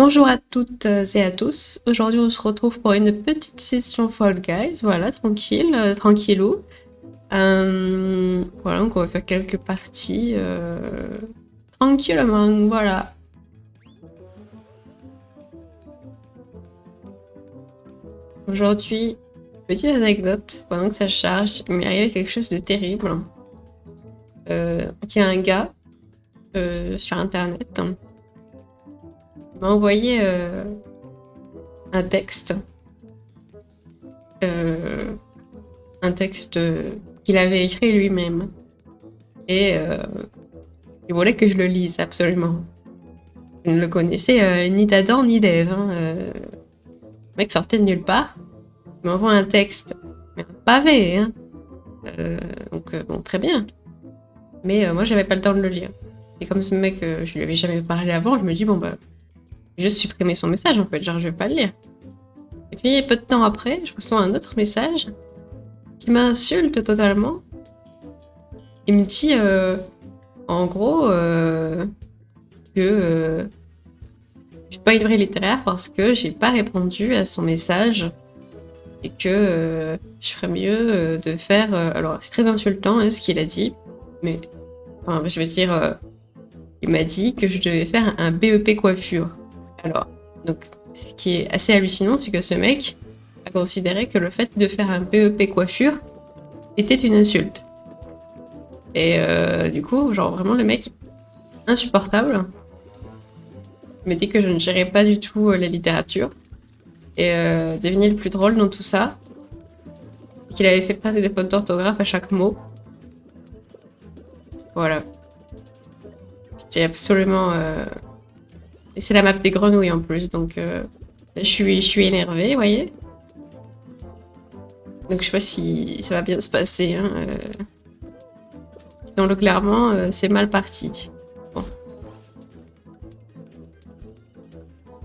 Bonjour à toutes et à tous. Aujourd'hui, on se retrouve pour une petite session Fall Guys. Voilà, tranquille, tranquillou. Voilà, donc on va faire quelques parties tranquillement. Voilà. Aujourd'hui, petite anecdote. Pendant que ça charge, il m'est arrivé quelque chose de terrible. Il y a un gars sur internet. Il m'a envoyé un texte. Un texte qu'il avait écrit lui-même. Et il voulait que je le lise, absolument. Je ne le connaissais ni d'Adam ni d'Ève. Le mec sortait de nulle part. Il m'envoie un texte, mais un pavé. Hein. Donc, bon, très bien. Mais moi, j'avais pas le temps de le lire. Et comme ce mec, je lui avais jamais parlé avant, je me dis, bon, bah, je vais supprimer son message, en fait. Genre, je vais pas le lire. Et puis, peu de temps après, je reçois un autre message qui m'insulte totalement. Il me dit, en gros, que je suis pas une vraie littéraire parce que j'ai pas répondu à son message et que je ferais mieux de faire. Alors, c'est très insultant hein, ce qu'il a dit, mais enfin, je veux dire, il m'a dit que je devais faire un BEP coiffure. Alors, donc, ce qui est assez hallucinant, c'est que ce mec a considéré que le fait de faire un BEP coiffure était une insulte. Et du coup, genre vraiment le mec insupportable. Il m'a dit que je ne gérais pas du tout la littérature. Et devinez le plus drôle dans tout ça, c'est qu'il avait fait presque des fautes d'orthographe à chaque mot. Voilà. J'étais absolument... Et c'est la map des grenouilles en plus, donc je suis énervée, vous voyez. Donc je sais pas si ça va bien se passer. Hein, disons-le clairement, c'est mal parti. Bon.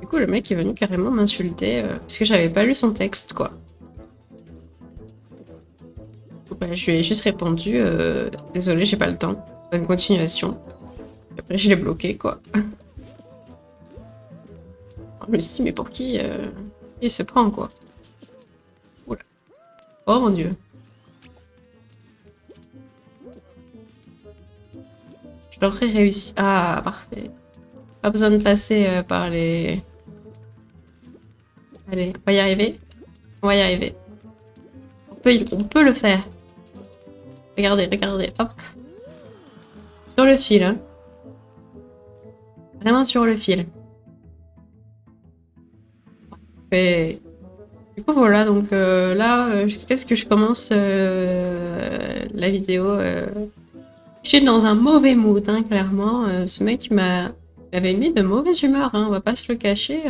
Du coup, le mec est venu carrément m'insulter parce que j'avais pas lu son texte, quoi. Bah, je lui ai juste répondu désolé, j'ai pas le temps. Bonne continuation. Et après, je l'ai bloqué, quoi. Je me suis dit, mais pour qui il se prend, quoi. Oula. Oh mon dieu. Je l'aurais réussi. Ah, parfait. Pas besoin de passer par les... Allez, on va y arriver. On va y arriver. On peut le faire. Regardez, regardez, hop. Sur le fil, hein. Vraiment sur le fil. Et du coup, voilà, donc là, jusqu'à ce que je commence la vidéo, je suis dans un mauvais mood, hein, clairement. Ce mec m'avait mis de mauvaise humeur, hein, on va pas se le cacher.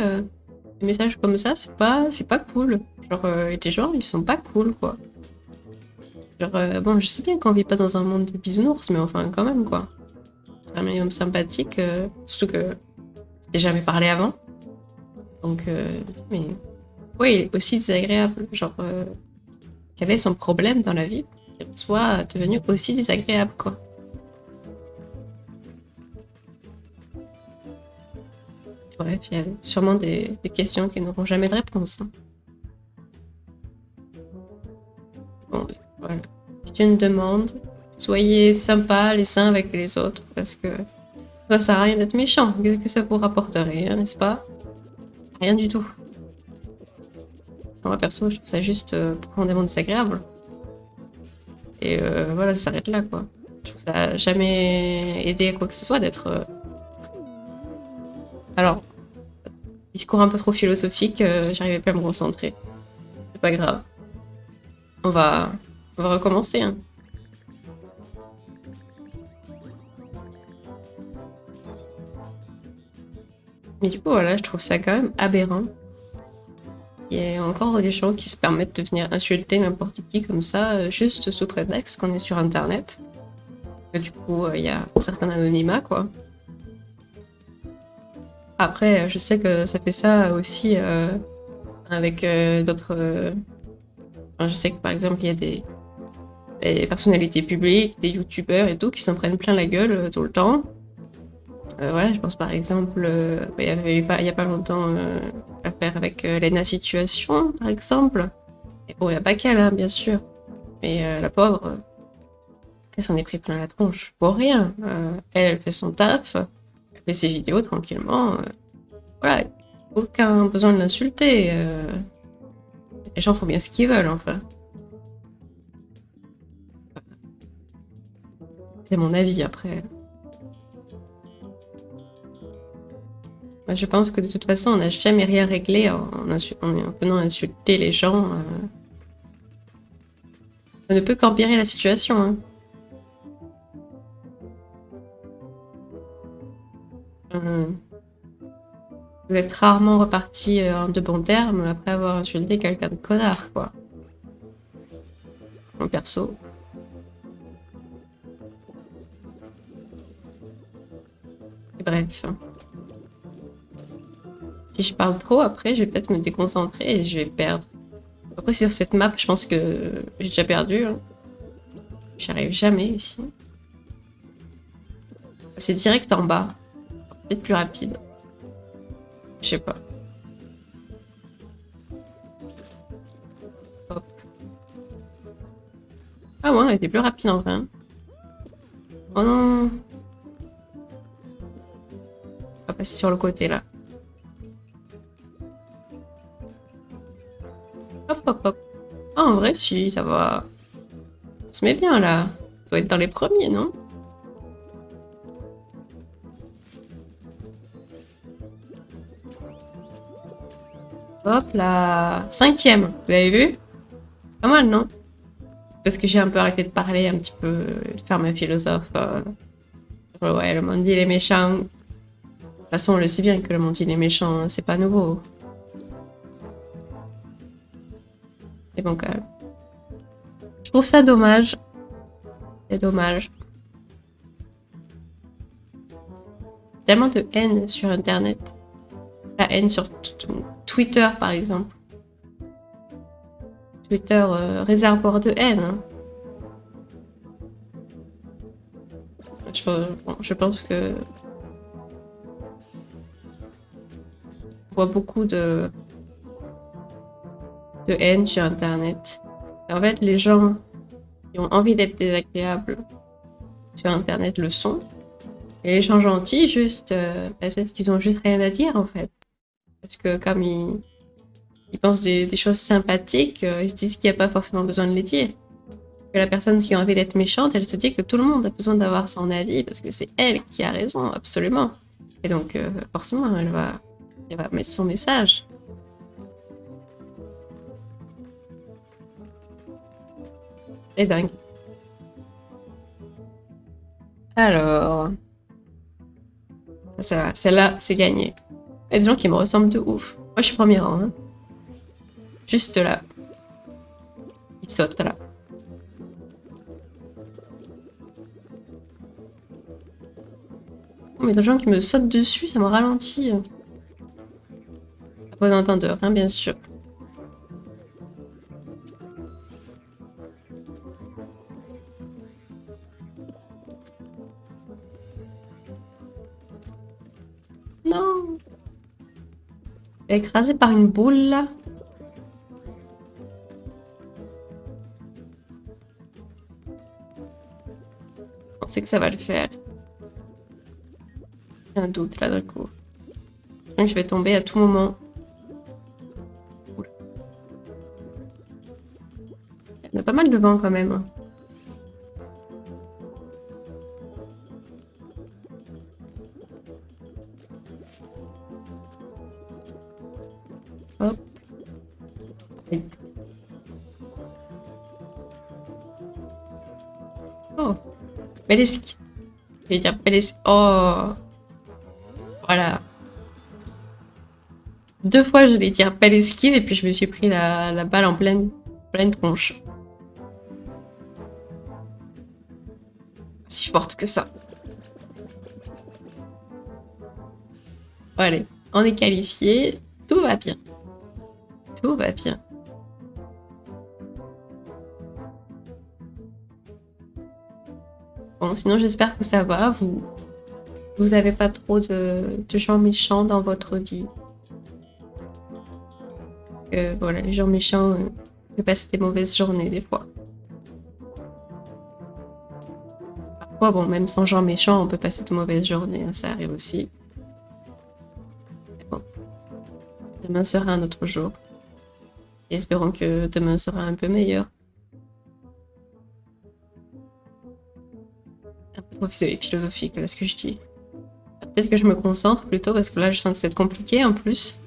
Des messages comme ça, c'est pas cool. Genre, les gens, ils sont pas cool, quoi. Genre, bon, je sais bien qu'on vit pas dans un monde de bisounours, mais enfin, quand même, quoi. Un minimum sympathique, surtout que c'était jamais parlé avant. Donc, mais oui, il est aussi désagréable. Genre, quel est son problème dans la vie pour qu'il soit devenu aussi désagréable, quoi. Bref, il y a sûrement des questions qui n'auront jamais de réponse. Hein. Bon, voilà. C'est une demande. Soyez sympas les uns avec les autres, parce que ça sert à rien d'être méchant. Qu'est-ce que ça vous rapporterait, hein, n'est-ce pas? Rien du tout. Moi, perso, je trouve ça juste profondément désagréable. Et voilà, ça s'arrête là, quoi. Je trouve ça n'a jamais aidé à quoi que ce soit d'être... Alors, discours un peu trop philosophique, j'arrivais pas à me concentrer. C'est pas grave. On va recommencer, hein. Mais du coup, voilà, je trouve ça quand même aberrant. Il y a encore des gens qui se permettent de venir insulter n'importe qui comme ça, juste sous prétexte qu'on est sur Internet. Et du coup, il y a un certain anonymat, quoi. Après, je sais que ça fait ça aussi avec d'autres... Enfin, je sais que par exemple, il y a des personnalités publiques, des youtubeurs et tout, qui s'en prennent plein la gueule tout le temps. Voilà, je pense par exemple, il y avait eu il y a pas longtemps l'affaire avec Lena Situation, par exemple. Et bon, il n'y a pas qu'elle, hein, bien sûr. Mais la pauvre, elle s'en est pris plein la tronche pour rien. Elle fait son taf, elle fait ses vidéos tranquillement. Voilà, aucun besoin de l'insulter. Les gens font bien ce qu'ils veulent, enfin. C'est mon avis après. Moi, je pense que de toute façon, on n'a jamais rien réglé en venant insulter les gens. Ça ne peut qu'empirer la situation. Hein. Vous êtes rarement reparti en de bons termes après avoir insulté quelqu'un de connard, quoi. En perso. Et bref. Si je parle trop, après, je vais peut-être me déconcentrer et je vais perdre. Après, sur cette map, je pense que j'ai déjà perdu. Hein. J'arrive jamais ici. C'est direct en bas. Peut-être plus rapide. Je sais pas. Hop. Ah ouais, on était plus rapide en vrai. Hein. Oh non. On va passer sur le côté là. Hop, hop, hop. Ah, en vrai, si, ça va. On se met bien là. On doit être dans les premiers, non? Hop là. 5e. Vous avez vu? Pas mal, non? C'est parce que j'ai un peu arrêté de parler un petit peu, de faire ma philosophe. Ouais, le monde il est méchant. De toute façon, on le sait bien que le monde il est méchant, hein, c'est pas nouveau. Mais bon, quand même. Je trouve ça dommage. C'est dommage. Tellement de haine sur Internet. La haine sur Twitter, par exemple. Twitter, réservoir de haine. Hein. Je pense que on voit beaucoup de haine sur Internet. En fait, les gens qui ont envie d'être désagréables sur Internet le sont. Et les gens gentils, juste, peut-être qu'ils ont juste rien à dire, en fait. Parce que comme ils pensent des choses sympathiques, ils se disent qu'il n'y a pas forcément besoin de les dire. Que la personne qui a envie d'être méchante, elle se dit que tout le monde a besoin d'avoir son avis parce que c'est elle qui a raison, absolument. Et donc, forcément, elle va mettre son message. C'est dingue. Alors, ça va, celle-là, c'est gagné. Il y a des gens qui me ressemblent de ouf. Moi, je suis premier rang. Hein. Juste là. Il saute là. Mais les gens qui me sautent dessus, ça me ralentit. À bon entendeur, hein, bien sûr. Non. Écrasé par une boule là. On sait que ça va le faire. J'ai un doute là d'un coup. Je sens que je vais tomber à tout moment. Il y a pas mal de vent quand même. Hop. Oh. Bel esquive. Je vais dire bel esquive. Oh. Voilà. 2 fois, je vais dire belle esquive et puis je me suis pris la balle en pleine tronche. Si forte que ça. Allez, on est qualifié. Tout va bien. Tout va bien. Bon, sinon j'espère que ça va. Vous avez pas trop de gens méchants dans votre vie. Voilà, les gens méchants peuvent passer des mauvaises journées des fois. Parfois, bon, même sans gens méchants, on peut passer de mauvaises journées, hein, ça arrive aussi. Mais bon, demain sera un autre jour. Et espérons que demain sera un peu meilleur. Un peu trop philosophique là ce que je dis. Peut-être que je me concentre plutôt parce que là je sens que c'est compliqué en plus.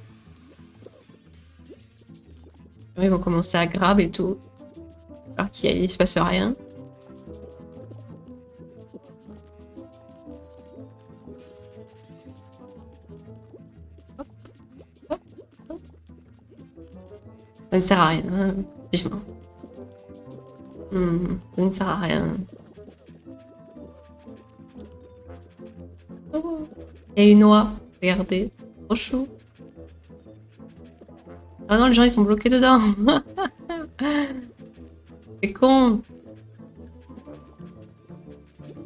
Ils vont commencer à grab et tout. Alors qu'il se passe rien. Hop, hop, hop. Ça ne sert à rien, hein, effectivement. Ça ne sert à rien. Oh. Et une oie, regardez. Trop chou. Ah non, les gens ils sont bloqués dedans. C'est con.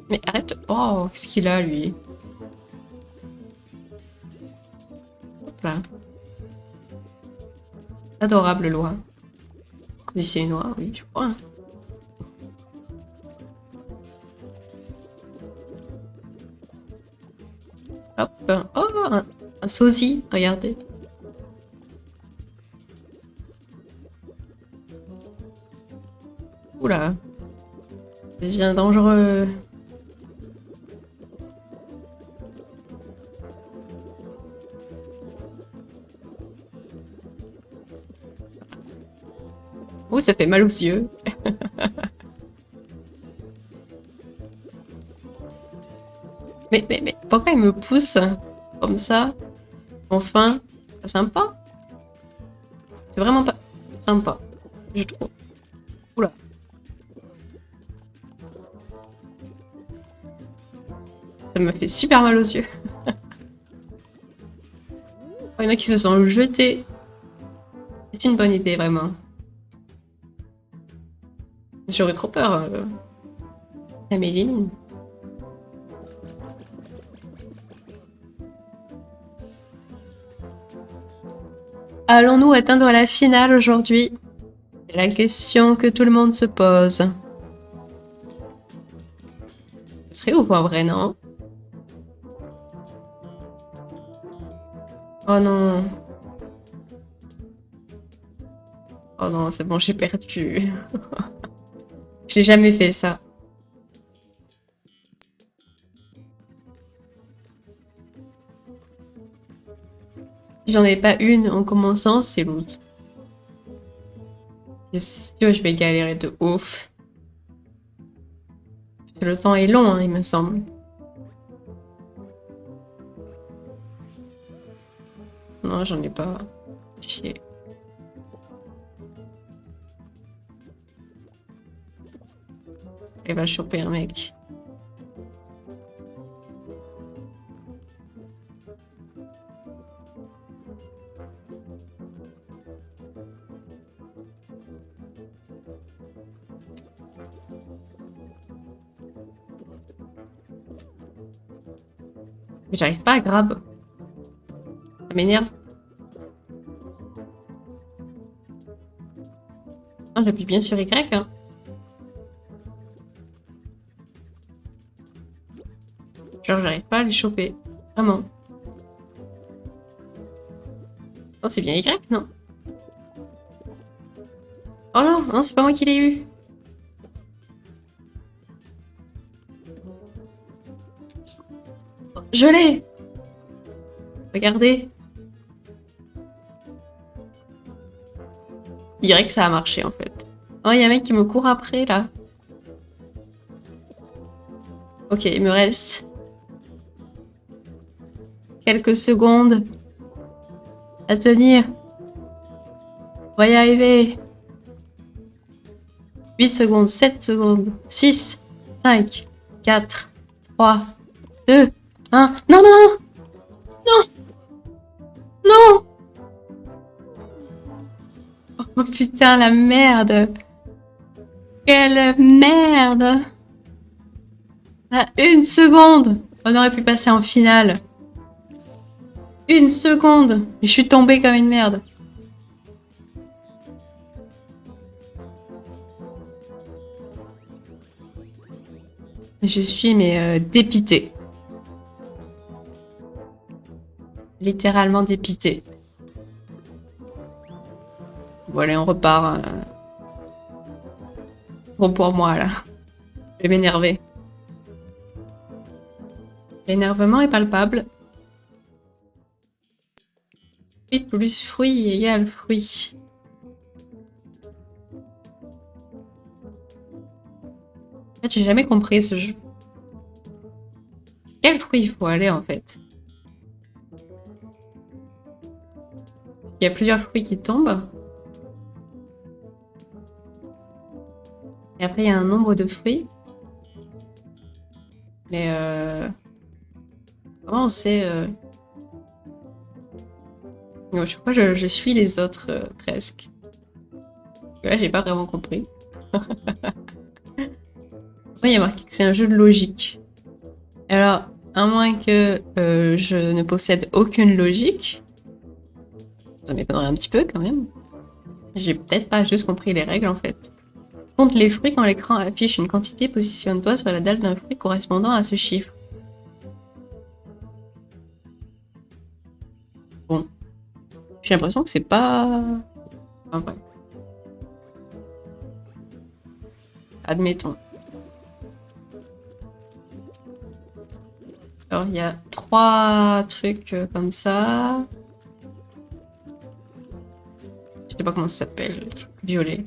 Mais arrête. Oh, qu'est-ce qu'il a lui? Hop là. Adorable loi. Si c'est une oie, oui, je crois. Hop. Oh, un sosie, regardez. Oula. Ça devient dangereux. Oh, ça fait mal aux yeux. mais pourquoi il me pousse comme ça? Enfin, pas sympa. C'est vraiment pas sympa, je trouve. Oula. Ça me fait super mal aux yeux. Il y en a qui se sont jetés. C'est une bonne idée, vraiment. J'aurais trop peur. Ça m'élimine. Allons-nous atteindre la finale aujourd'hui? C'est la question que tout le monde se pose. Ce serait ouf en vrai, non? Oh non. Oh non, c'est bon, j'ai perdu. J'ai jamais fait ça. Si j'en ai pas une en commençant, c'est loot. Si tu veux, je vais galérer de ouf. Parce que le temps est long, hein, il me semble. Non, j'en ai pas. Chier. Il va choper un mec. Mais j'arrive pas à grab. Ça m'énerve. Non, j'appuie bien sur Y. Hein. Genre, j'arrive pas à les choper. Vraiment. Non, c'est bien Y, non? Oh non, non, c'est pas moi qui l'ai eu. Je l'ai. Regardez. Y, ça a marché en fait. Oh, il y a un mec qui me court après là. Ok, il me reste quelques secondes à tenir. On va y arriver. 8 secondes, 7 secondes, 6, 5, 4, 3, 2, 1. Non, non, non! Non! Non! Oh putain, la merde! Quelle merde! À 1 seconde! On aurait pu passer en finale. 1 seconde. Et je suis tombée comme une merde. Je suis mais dépitée. Littéralement dépitée. Bon allez, on repart. Trop pour moi là. Je vais m'énerver. L'énervement est palpable. Fruit plus fruit égale fruit. En fait, j'ai jamais compris ce jeu. Quel fruit il faut aller en fait? Il y a plusieurs fruits qui tombent. Et après, il y a un nombre de fruits. Mais comment on sait non, je crois que je suis les autres presque. Là, j'ai pas vraiment compris. Pour ça, il y a marqué que c'est un jeu de logique. Alors, à moins que je ne possède aucune logique, ça m'étonnerait un petit peu quand même. J'ai peut-être pas juste compris les règles en fait. Compte les fruits quand l'écran affiche une quantité, positionne-toi sur la dalle d'un fruit correspondant à ce chiffre. Bon. J'ai l'impression que c'est pas... Enfin, bref. Admettons. Alors, il y a 3 trucs comme ça. Je sais pas comment ça s'appelle, le truc violet.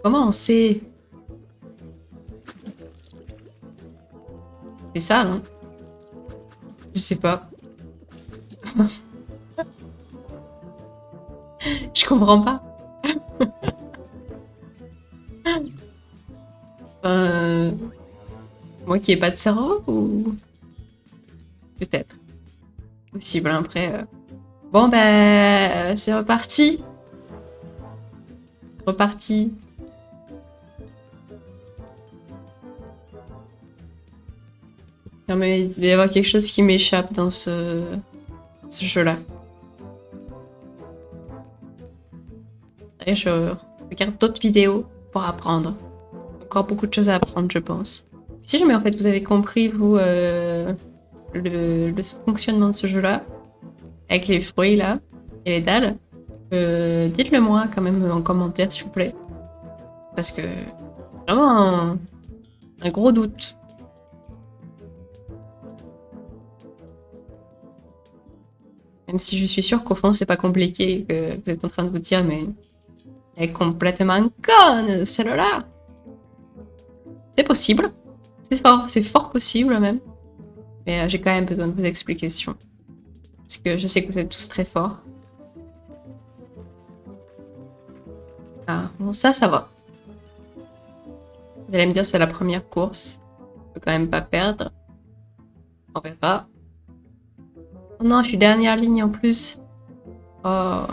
Comment on sait? C'est ça, non? Je sais pas. Je comprends pas. Moi qui ai pas de cerveau ou peut-être. Possible, hein, après. Bon, bah, c'est reparti. Reparti. Non, mais il doit y avoir quelque chose qui m'échappe dans ce jeu-là. Et je regarde d'autres vidéos pour apprendre. Encore beaucoup de choses à apprendre, je pense. Si jamais en fait vous avez compris, vous, le fonctionnement de ce jeu-là, avec les fruits là, et les dalles, dites-le moi quand même en commentaire, s'il vous plaît. Parce que vraiment un gros doute. Même si je suis sûre qu'au fond c'est pas compliqué, que vous êtes en train de vous dire mais elle est complètement conne celle-là. C'est possible, c'est fort possible même. Mais j'ai quand même besoin de vos explications. Parce que je sais que vous êtes tous très forts. Ah, bon ça va. Vous allez me dire c'est la première course. Je peux quand même pas perdre. On verra. Oh non, je suis dernière ligne en plus. Oh,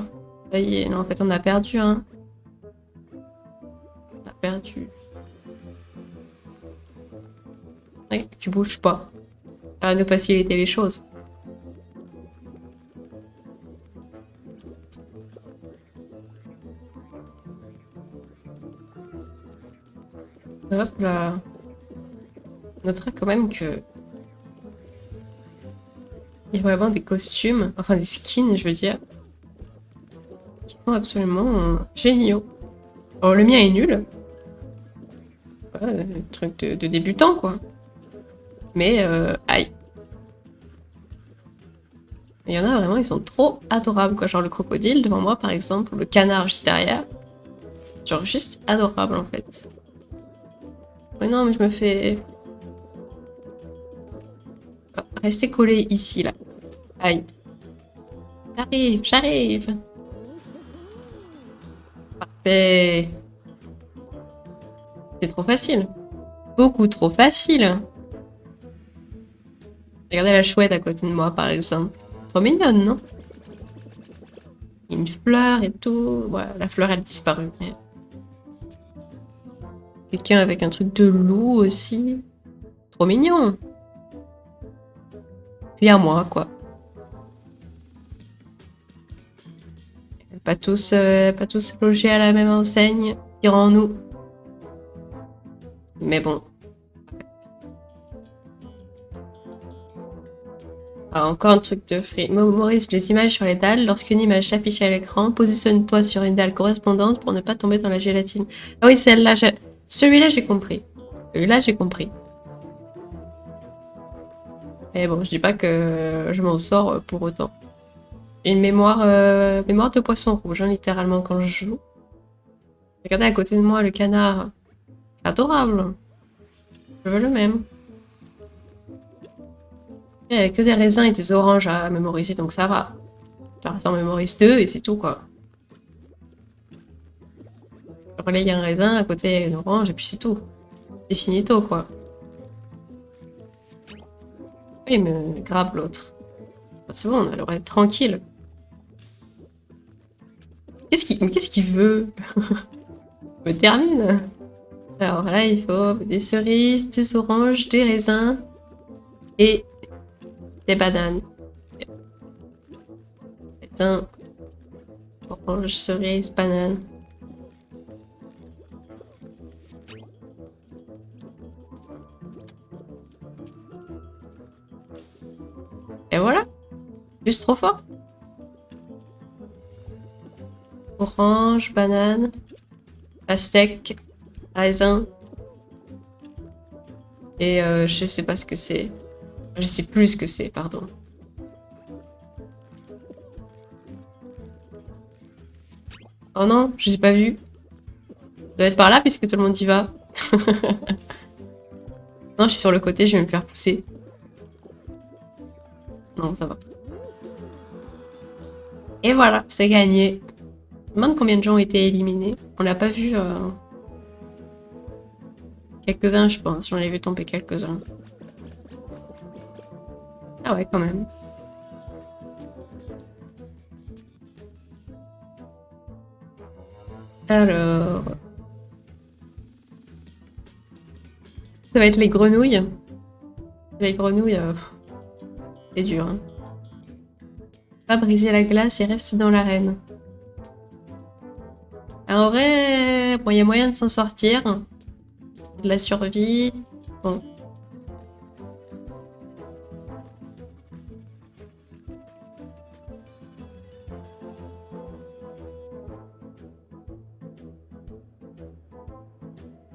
ça y est, non, en fait on a perdu, hein. On a perdu. Ouais, tu bouges pas. Ça va nous faciliter les choses. Hop là. On notera quand même que il y a vraiment des costumes, enfin des skins, je veux dire, qui sont absolument géniaux. Alors le mien est nul. Ouais, truc de débutant, quoi. Mais, aïe. Il y en a vraiment, ils sont trop adorables, quoi. Genre le crocodile devant moi, par exemple, le canard juste derrière. Genre juste adorable, en fait. Mais non, mais je me fais... Oh, restez collé ici, là. Aïe. J'arrive. Parfait. C'est trop facile. Beaucoup trop facile. Regardez la chouette à côté de moi, par exemple. Trop mignonne, non? Une fleur et tout. Ouais, la fleur, elle a disparu. Mais... Quelqu'un avec un truc de loup aussi. Trop mignon. Puis à moi, quoi. Pas tous logés à la même enseigne. Dirons-nous. Mais bon. Ah, encore un truc de free. Mémorise les images sur les dalles. Lorsqu'une image s'affiche à l'écran, positionne-toi sur une dalle correspondante pour ne pas tomber dans la gélatine. Ah oui, celle-là, celui-là, j'ai compris. Celui-là, j'ai compris. Et bon, je dis pas que je m'en sors pour autant. J'ai une mémoire de poisson rouge, hein, littéralement, quand je joue. Regardez à côté de moi le canard. Adorable. Je veux le même. Il n'y a que des raisins et des oranges à mémoriser, donc ça va. J'en mémorise 2 et c'est tout, quoi. Genre là, il y a un raisin, à côté, il y a une orange, et puis c'est tout. C'est finito, quoi. Il me grabe l'autre. C'est bon, on a le droit d'être tranquille. Qu'est-ce qu'il veut? Me termine. Alors là, il faut des cerises, des oranges, des raisins et des bananes. Raisin, orange, cerise, banane. Et voilà. Juste trop fort. Orange, banane, pastèque, raisin. Et je sais pas ce que c'est. Je sais plus ce que c'est, pardon. Oh non, je l'ai pas vu. Ça doit être par là puisque tout le monde y va. Non, je suis sur le côté, je vais me faire pousser. Non, ça va. Et voilà, c'est gagné. Je me demande combien de gens ont été éliminés. On l'a pas vu. Quelques-uns, je pense. J'en ai vu tomber quelques-uns. Ah ouais, quand même. Alors... Ça va être les grenouilles. Les grenouilles, c'est dur. Hein. Pas briser la glace et reste dans l'arène. En vrai, bon, il y a moyen de s'en sortir. De la survie. Bon.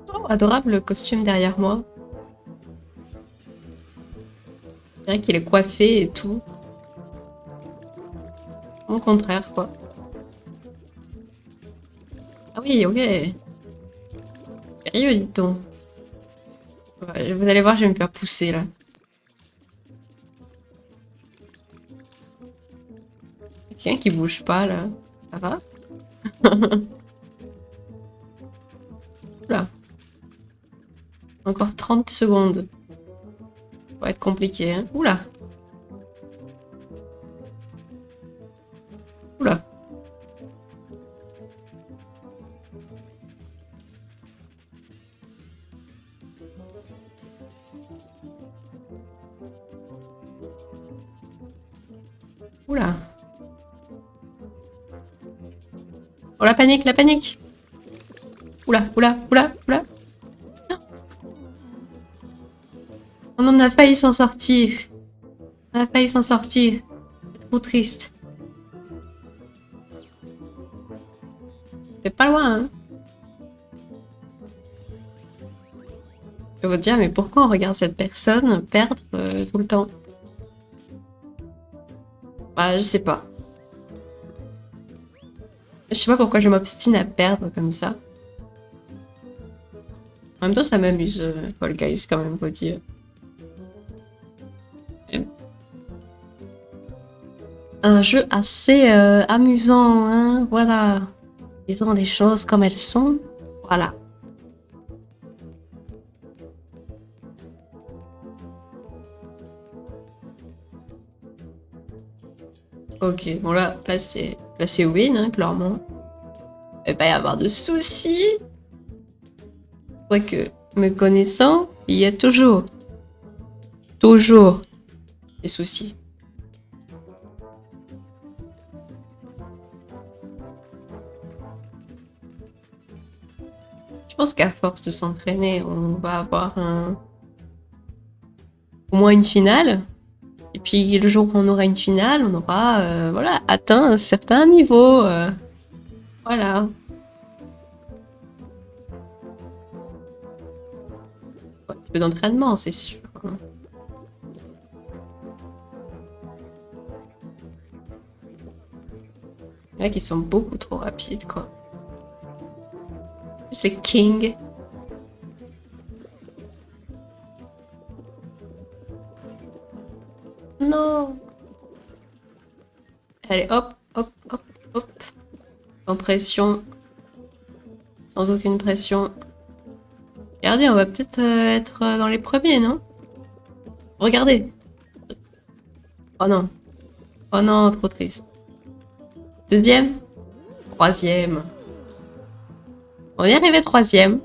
Oh, adorable le costume derrière moi. C'est vrai qu'il est coiffé et tout. Au contraire, quoi. Ah oui, ok. Sérieux, dit-on. Ouais, vous allez voir, je vais me faire pousser, là. Quelqu'un qui bouge pas, là. Ça va? Oula. Encore 30 secondes. Ça va être compliqué, hein. Oula. Oula. Oula. Oh, la panique, la panique. Oula, oula, oula, oula. Non. On en a failli s'en sortir. On a failli s'en sortir. C'est trop triste. C'est pas loin, hein. Je vais vous dire, mais pourquoi on regarde cette personne perdre tout le temps? Bah, je sais pas. Je sais pas pourquoi je m'obstine à perdre comme ça. En même temps, ça m'amuse, Fall Guys, quand même, faut dire. Un jeu assez amusant, hein, voilà. Disons les choses comme elles sont, voilà. Ok, bon là c'est win, hein, clairement. Il va pas y avoir de soucis. Quoique, me connaissant, il y a toujours des soucis. Je pense qu'à force de s'entraîner, on va avoir au moins une finale. Et puis le jour où on aura une finale, on aura voilà, atteint un certain niveau. Voilà. Un petit peu d'entraînement, c'est sûr. Il y en a qui sont beaucoup trop rapides, quoi. C'est King. Non. Allez, hop, hop, hop, hop. Sans pression. Sans aucune pression. Regardez, on va peut-être être dans les premiers, non? Regardez. Oh non. Oh non, trop triste. Deuxième. Troisième. On est arrivé troisième.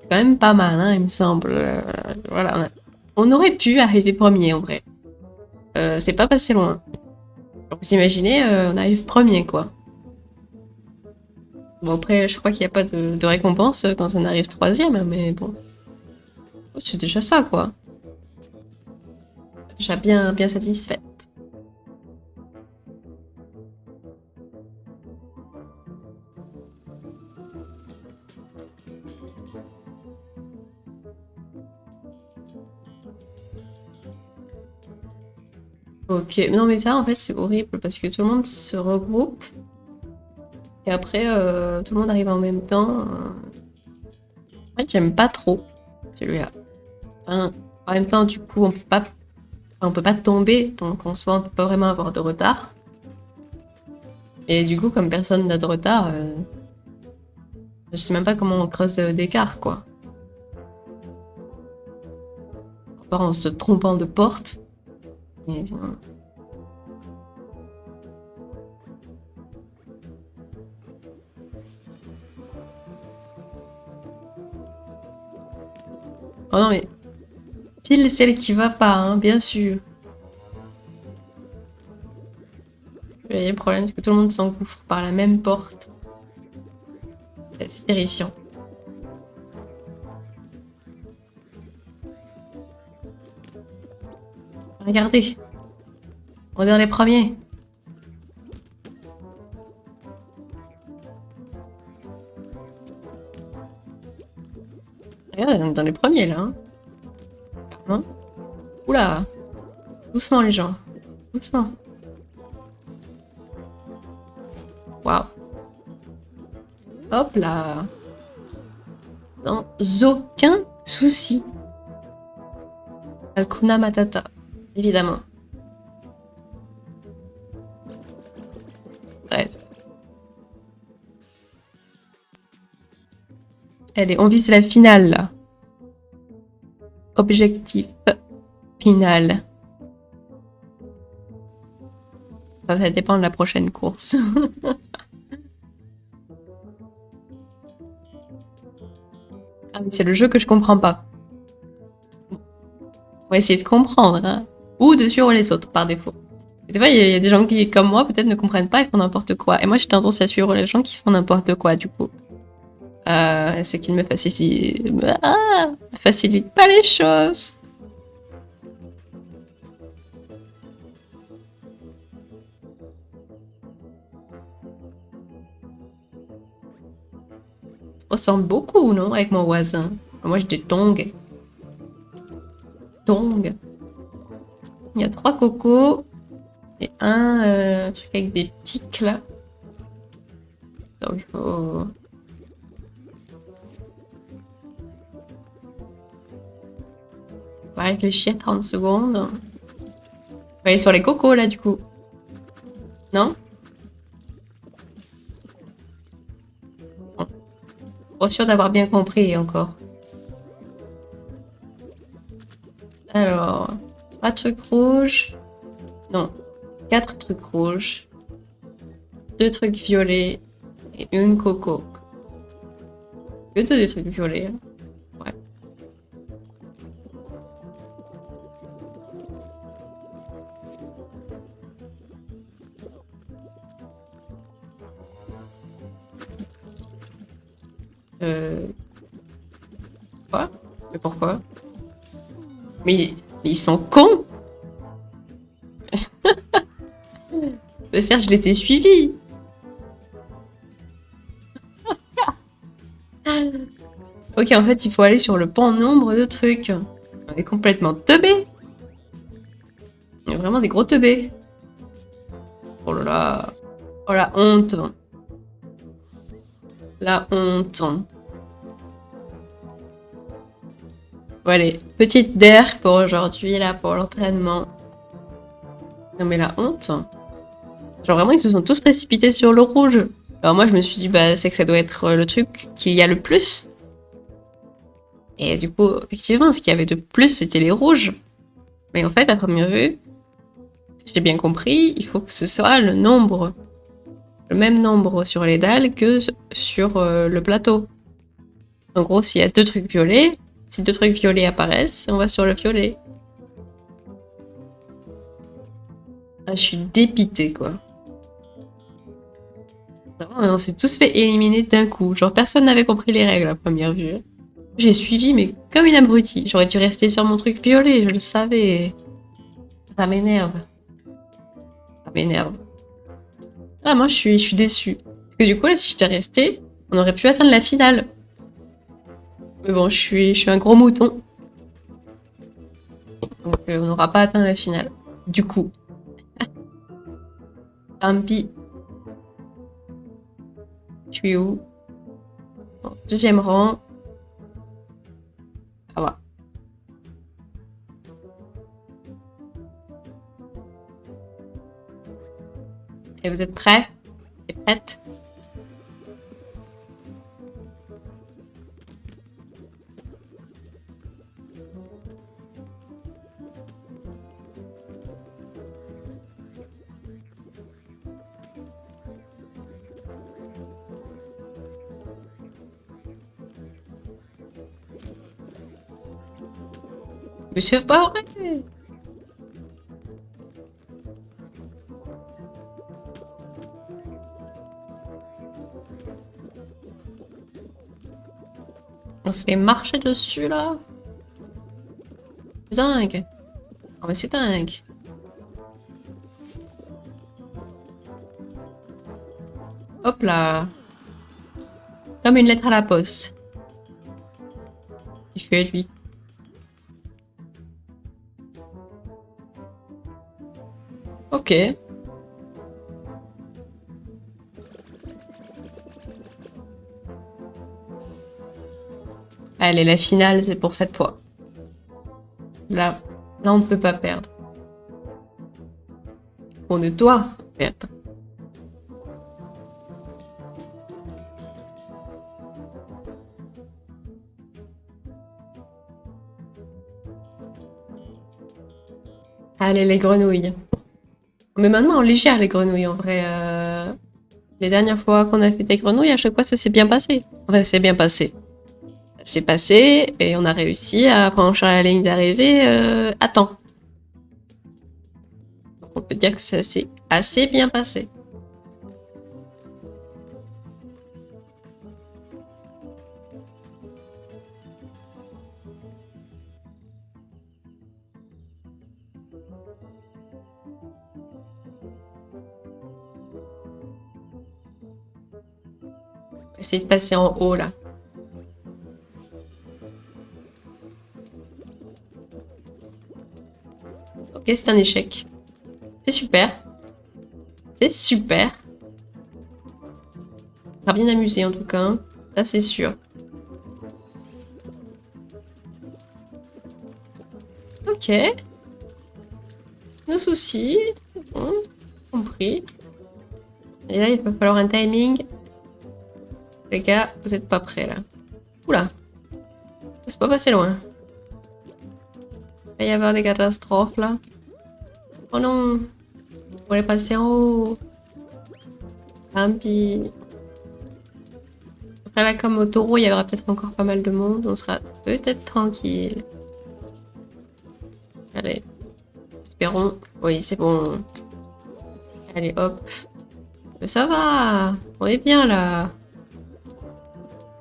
C'est quand même pas mal, hein, il me semble. Voilà. On aurait pu arriver premier, en vrai. C'est pas passé loin. Vous imaginez, on arrive premier, quoi. Bon, après, je crois qu'il n'y a pas de récompense quand on arrive troisième, mais bon. C'est déjà ça, quoi. Déjà bien, bien satisfaite. Ok, non mais ça en fait c'est horrible parce que tout le monde se regroupe et après tout le monde arrive en même temps. En fait j'aime pas trop celui-là. Enfin, en même temps du coup on peut pas tomber donc en soi on peut pas vraiment avoir de retard. Et du coup comme personne n'a de retard, je sais même pas comment on creuse d'écart quoi. À part en se trompant de porte. Mais, oh non mais pile celle qui va pas, hein, bien sûr. Et le problème c'est que tout le monde s'engouffre par la même porte. C'est terrifiant. Regardez, on est dans les premiers. Regarde, on est dans les premiers là. Hein. Clairement. Oula, doucement les gens, doucement. Waouh. Hop là. Sans aucun souci. Hakuna Matata, évidemment. Bref. Allez, on vise la finale là. Objectif final. Enfin, ça dépend de la prochaine course. Ah oui, c'est le jeu que je comprends pas. On va essayer de comprendre, hein. Ou de suivre les autres par défaut. Des fois, il y a des gens qui, comme moi, peut-être ne comprennent pas et font n'importe quoi. Et moi, j'ai tendance à suivre les gens qui font n'importe quoi, du coup. C'est qu'ils me facilitent pas les choses. Ça ressemble beaucoup, non, avec mon voisin. Moi, j'ai des tongs. Tongs. Il y a 3 cocos et un truc avec des pics là. Donc il faut. On va réfléchir 30 secondes. On va aller sur les cocos là du coup. Non? Bon. Pas sûr d'avoir bien compris encore. Alors, 3 trucs rouges. Non, 4 trucs rouges. 2 trucs violets et une coco. Que des trucs violets. Hein. Ouais. Quoi? Mais pourquoi? Mais ils sont cons! Certes, je les ai suivis. Ok, en fait, il faut aller sur le bon nombre de trucs. On est complètement teubés. On est vraiment des gros teubés. Oh là là. Oh la honte. La honte. Bon, allez, petite DER pour aujourd'hui, là, pour l'entraînement. Non mais la honte. Genre vraiment, ils se sont tous précipités sur le rouge. Alors moi, je me suis dit, bah, c'est que ça doit être le truc qu'il y a le plus. Et du coup, effectivement, ce qu'il y avait de plus, c'était les rouges. Mais en fait, à première vue, si j'ai bien compris, il faut que ce soit le nombre. Le même nombre sur les dalles que sur le plateau. En gros, s'il y a deux trucs violets, si deux trucs violets apparaissent, on va sur le violet. Ah, je suis dépitée, quoi. On s'est tous fait éliminer d'un coup. Genre, personne n'avait compris les règles à première vue. J'ai suivi, mais comme une abrutie. J'aurais dû rester sur mon truc violet, je le savais. Ça m'énerve. Ça m'énerve. Ah, moi, je suis déçue. Parce que du coup, là, si j'étais restée, on aurait pu atteindre la finale. Mais bon, je suis un gros mouton. Donc, on n'aura pas atteint la finale. Du coup. Tant pis. Je suis où? Bon, deuxième rang. Ah ouais. Et vous êtes prêts? Et prêtes? Mais c'est pas vrai! On se fait marcher dessus là? C'est dingue! Oh, mais c'est dingue! Hop là! Comme une lettre à la poste. Il fait lui. Ok. Allez, la finale, c'est pour cette fois. Là, on ne peut pas perdre. On ne doit perdre. Allez, les grenouilles. Mais maintenant, on les gère, les grenouilles, en vrai. Les dernières fois qu'on a fait des grenouilles, à chaque fois, ça s'est bien passé. Enfin, ça s'est bien passé. Ça s'est passé et on a réussi à franchir la ligne d'arrivée à temps. Donc, on peut dire que ça s'est assez bien passé. Essayer de passer en haut, là. Ok, c'est un échec. C'est super. C'est super. Ça sera bien amusé, en tout cas. Hein. Ça, c'est sûr. Ok. Nos soucis. Bon, compris. Et là, il va falloir un timing. Les gars, vous êtes pas prêts, là. Oula. C'est pas passé loin. Il va y avoir des catastrophes, là. Oh non. On est passé en haut. Tant pis. Après là, comme au taureau, il y aura peut-être encore pas mal de monde. On sera peut-être tranquille. Allez, espérons. Oui, c'est bon. Allez, hop. Mais ça va. On est bien là.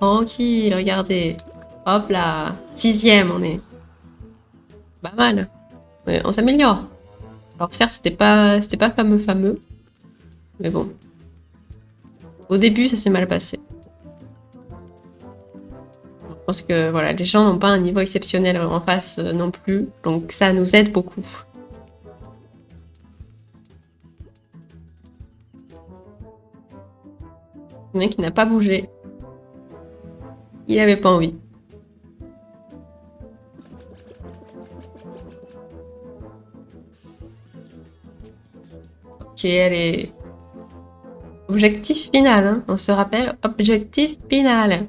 Tranquille, regardez. Hop là. 6e, on est. Pas mal. Ouais, on s'améliore. Alors certes, c'était pas fameux. Mais bon. Au début, ça s'est mal passé. Je pense que voilà, les gens n'ont pas un niveau exceptionnel en face non plus. Donc ça nous aide beaucoup. Il y en a qui n'a pas bougé. Il avait pas envie. Ok, allez. Objectif final, hein. On se rappelle, objectif final.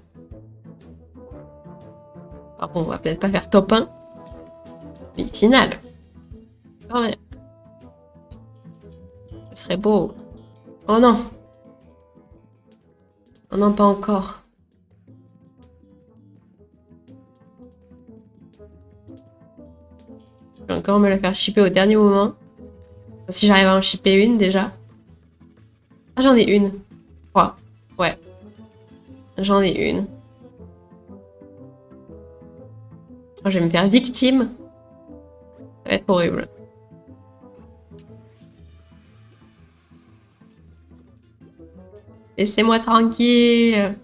Alors bon, on va peut-être pas faire top 1, mais final. Quand même. Ce serait beau. Oh non. Oh non, pas encore. Je vais encore me la faire shipper au dernier moment. Si j'arrive à en shipper une déjà. Ah, j'en ai une. Je crois. Ouais. J'en ai une. Oh, je vais me faire victime. Ça va être horrible. Laissez-moi tranquille.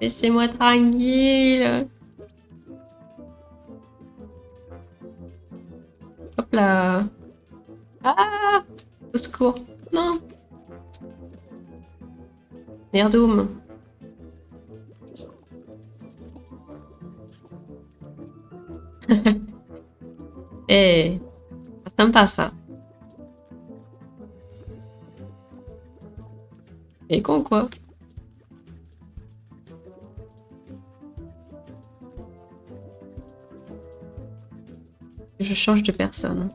Laissez-moi tranquille. Hop là. Ah! Au secours. Non. Merdoum. Eh, c'est sympa ça. Et con quoi. Je change de personne.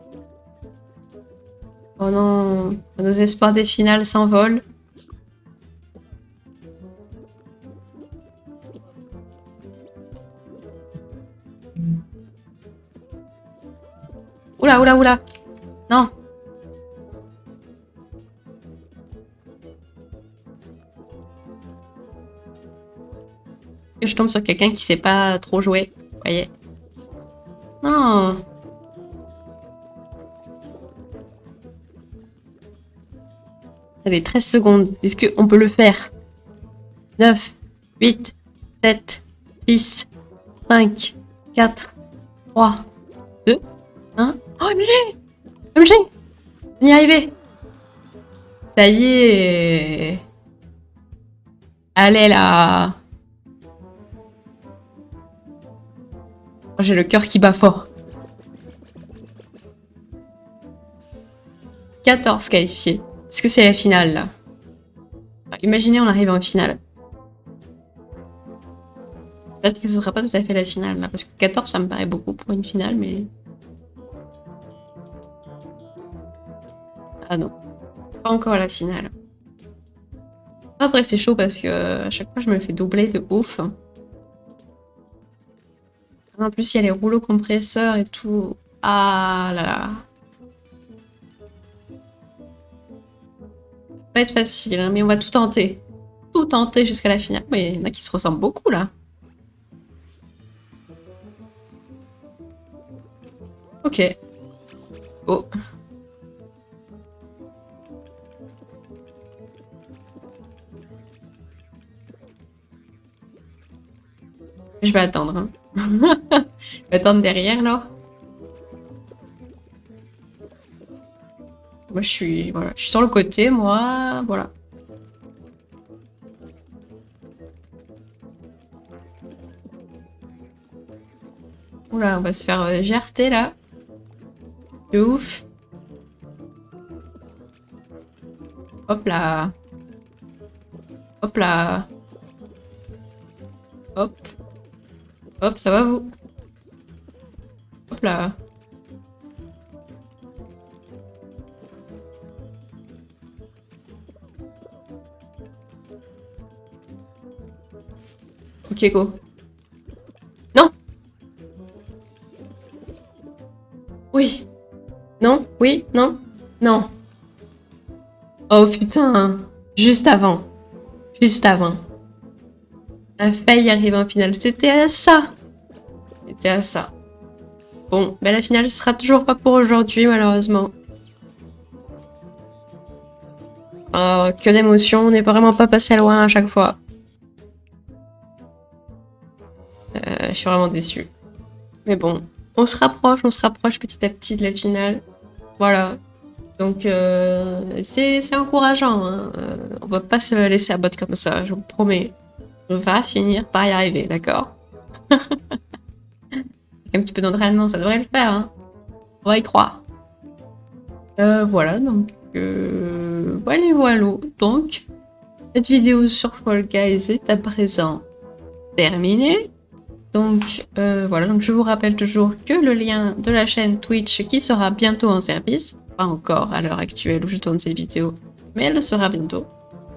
Oh non, nos espoirs des finales s'envolent. Oula, oula, oula. Non. Et je tombe sur quelqu'un qui sait pas trop jouer. Vous voyez. Non. Allez, 13 secondes. Est-ce qu'on peut le faire? 9, 8, 7, 6, 5, 4, 3, 2, 1. Oh, MG! MG! On y est arrivé! Ça y est! Allez là! Oh, j'ai le cœur qui bat fort. 14 qualifiés. Est-ce que c'est la finale là? Imaginez on arrive en finale. Peut-être que ce sera pas tout à fait la finale là, parce que 14 ça me paraît beaucoup pour une finale, mais... Ah non, pas encore la finale. Après c'est chaud parce que à chaque fois je me fais doubler de ouf. En plus il y a les rouleaux compresseurs et tout. Ah là là. Ça va pas être facile, hein, mais on va tout tenter. Tout tenter jusqu'à la finale. Mais il y en a qui se ressemblent beaucoup là. Ok. Oh. Je vais attendre. Hein. Je vais attendre derrière là. Moi voilà, je suis sur le côté, moi, voilà. Oula, on va se faire GRT là. De ouf. Hop là. Hop là. Hop. Hop, ça va vous? Hop là. Ok, go. Non. Oui. Non. Oui. Non. Non. Oh putain. Juste avant. Juste avant. La faille arrive en finale. C'était à ça. C'était à ça. Bon, ben la finale sera toujours pas pour aujourd'hui, malheureusement. Oh, que d'émotions. On n'est vraiment pas passé loin à chaque fois. Je suis vraiment déçue. Mais bon, on se rapproche petit à petit de la finale. Voilà. Donc, c'est encourageant. Hein. On va pas se laisser abattre comme ça, je vous promets. On va finir par y arriver, d'accord? Avec un petit peu d'entraînement, ça devrait le faire. Hein. On va y croire. Voilà, donc, voilà. Donc, cette vidéo sur Fall Guys est à présent terminée. Donc voilà, donc je vous rappelle toujours que le lien de la chaîne Twitch qui sera bientôt en service, pas encore à l'heure actuelle où je tourne cette vidéo, mais elle le sera bientôt.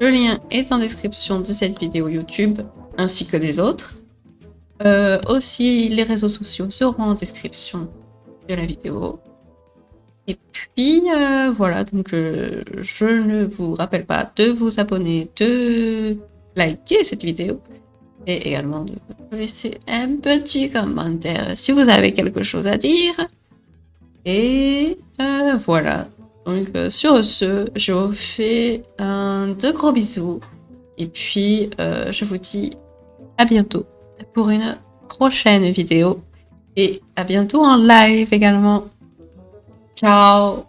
Le lien est en description de cette vidéo YouTube ainsi que des autres. Aussi, les réseaux sociaux seront en description de la vidéo. Et puis voilà, donc je ne vous rappelle pas de vous abonner, de liker cette vidéo. Et également de laisser un petit commentaire si vous avez quelque chose à dire. Et voilà. Donc sur ce, je vous fais de gros bisous. Et puis je vous dis à bientôt pour une prochaine vidéo. Et à bientôt en live également. Ciao!